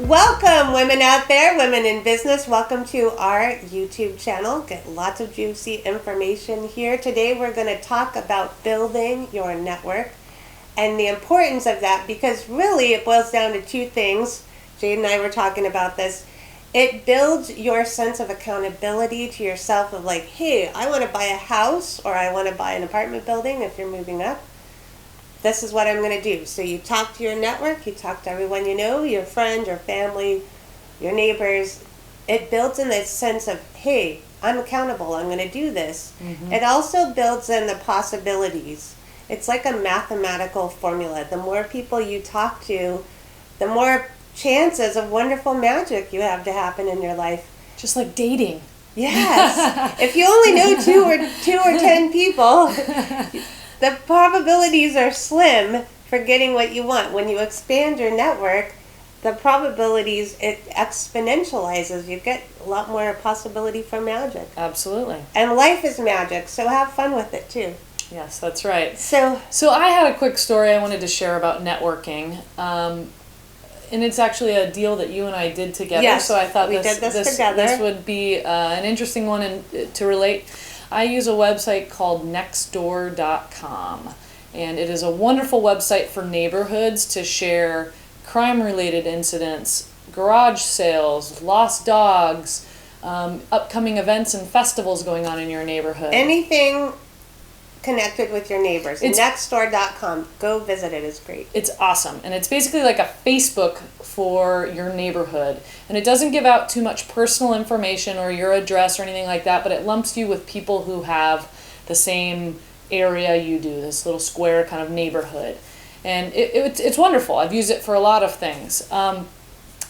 Welcome, women out there, women in business. Welcome to our YouTube channel. Get lots of juicy information here. Today we're going to talk about building your network and the importance of that, because really it boils down to two things. Jade and I were talking about this. It builds your sense of accountability to yourself of like, hey, I want to buy a house or I want to buy an apartment building if you're moving up. This is what I'm going to do. So you talk to your network, you talk to everyone you know, your friends, your family, your neighbors. It builds in this sense of, hey, I'm accountable, I'm going to do this. Mm-hmm. It also builds in the possibilities. It's like a mathematical formula. The more people you talk to, the more chances of wonderful magic you have to happen in your life. Just like dating. Yes. If you only know two or 10 people, the probabilities are slim for getting what you want. When you expand your network, the probabilities, it exponentializes. You get a lot more possibility for magic. Absolutely. And life is magic, so have fun with it too. Yes, that's right. So I had a quick story I wanted to share about networking. And it's actually a deal that you and I did together. Yes, so I thought we did this together. This would be an interesting one to relate. I use a website called nextdoor.com, and it is a wonderful website for neighborhoods to share crime-related incidents, garage sales, lost dogs, upcoming events and festivals going on in your neighborhood. Anything connected with your neighbors. Nextdoor.com. Go visit it. It's great. It's awesome. And it's basically like a Facebook for your neighborhood. And it doesn't give out too much personal information or your address or anything like that, but it lumps you with people who have the same area you do, this little square kind of neighborhood. And it's wonderful. I've used it for a lot of things. But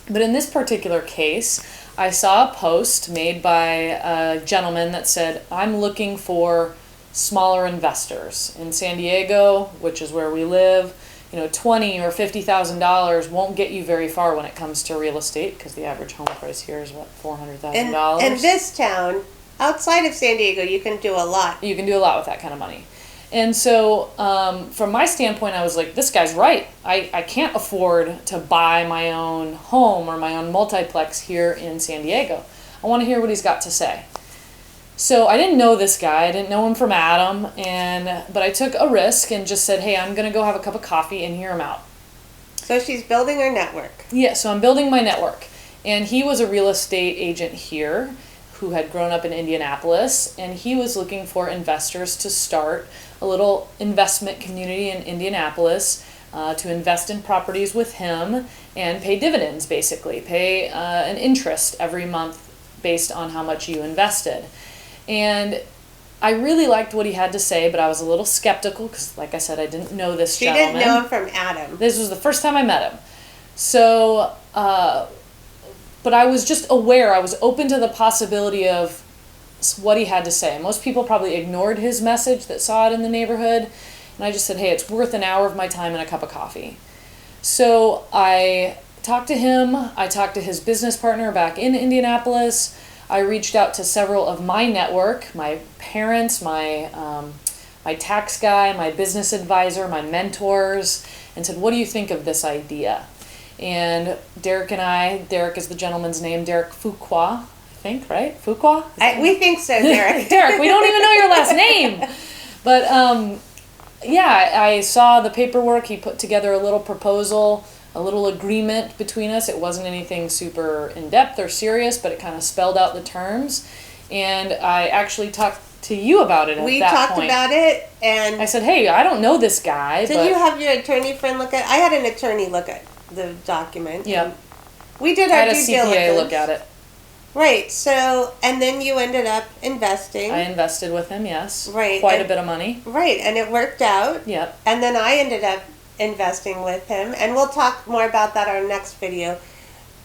in this particular case, I saw a post made by a gentleman that said, I'm looking for smaller investors in San Diego, which is where we live. You know, $20,000 or $50,000 won't get you very far when it comes to real estate, because the average home price here is what, $400,000. In this town, outside of San Diego, you can do a lot. You can do a lot with that kind of money. And so, from my standpoint, I was like, this guy's right. I can't afford to buy my own home or my own multiplex here in San Diego. I want to hear what he's got to say. So I didn't know this guy. I didn't know him from Adam, but I took a risk and just said, hey, I'm going to go have a cup of coffee and hear him out. So she's building her network. Yeah, so I'm building my network. And he was a real estate agent here who had grown up in Indianapolis, and he was looking for investors to start a little investment community in Indianapolis to invest in properties with him and pay dividends, basically. Pay an interest every month based on how much you invested. And I really liked what he had to say, but I was a little skeptical because, like I said, I didn't know this gentleman. She didn't know him from Adam. This was the first time I met him. So, but I was just aware. I was open to the possibility of what he had to say. Most people probably ignored his message that saw it in the neighborhood. And I just said, hey, it's worth an hour of my time and a cup of coffee. So I talked to him. I talked to his business partner back in Indianapolis. I reached out to several of my network, my parents, my tax guy, my business advisor, my mentors, and said, what do you think of this idea? And Derek is the gentleman's name, Derek Fuqua, I think, right? Fuqua? We think so, Derek. Derek, we don't even know your last name. But I saw the paperwork. He put together a little proposal, a little agreement between us. It wasn't anything super in-depth or serious, but it kind of spelled out the terms. And I actually talked to you about it at that point. We talked about it, and I said, hey, I don't know this guy. Did you have your attorney friend look at it? I had an attorney look at the document. Yeah. We did our due diligence. I had a CPA look at it. Right, so, and then you ended up investing. I invested with him, yes. Right. Quite a bit of money. Right, and it worked out. Yep. And then I ended up investing with him, and we'll talk more about that in our next video.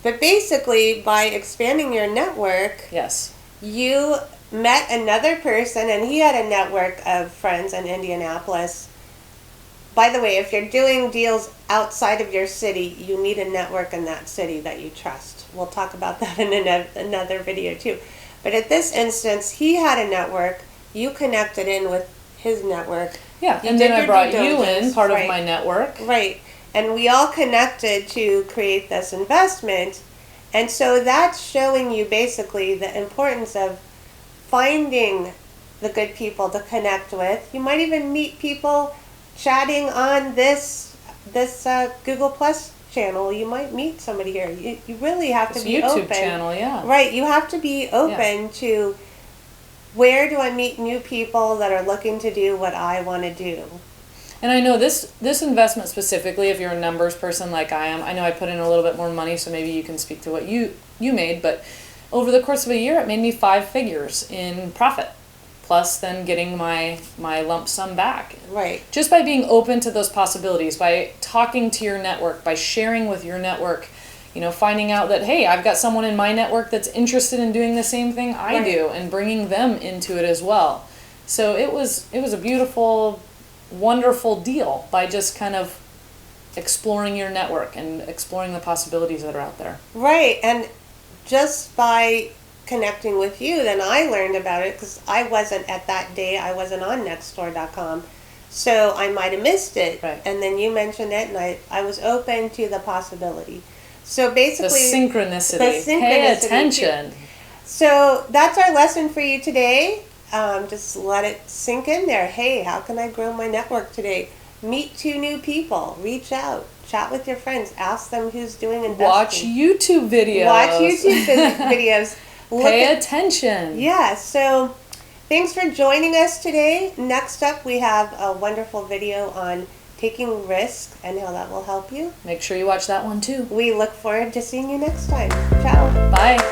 But basically, by expanding your network, yes, you met another person, and he had a network of friends in Indianapolis. By the way, if you're doing deals outside of your city, you need a network in that city that you trust. We'll talk about that in another video too. But at this instance, he had a network. You connected in with his network. Yeah, and then I brought you in, part of my network. Right. And we all connected to create this investment. And so that's showing you basically the importance of finding the good people to connect with. You might even meet people chatting on this Google Plus channel. You might meet somebody here. You really have to be YouTube open. channel, yeah. Right, you have to be open to where do I meet new people that are looking to do what I want to do. And I know this investment specifically, if you're a numbers person like I am, I know I put in a little bit more money, so maybe you can speak to what you made, but over the course of a year, it made me 5 figures in profit, plus then getting my lump sum back. Right. Just by being open to those possibilities, by talking to your network, by sharing with your network, finding out that, hey, I've got someone in my network that's interested in doing the same thing I do, and bringing them into it as well. So it was a beautiful, wonderful deal by just kind of exploring your network and exploring the possibilities that are out there. Right, and just by connecting with you, then I learned about it because I wasn't at that day, I wasn't on nextdoor.com, so I might have missed it. Right. And then you mentioned it, and I was open to the possibility. So basically, The synchronicity. Pay attention. So that's our lesson for you today. Just let it sink in there. Hey, how can I grow my network today? Meet 2 new people. Reach out. Chat with your friends. Ask them who's doing investing. Watch YouTube videos. Watch YouTube videos. Pay attention. Yeah, so thanks for joining us today. Next up, we have a wonderful video on taking risk and how that will help you. Make sure you watch that one too. We look forward to seeing you next time. Ciao. Bye.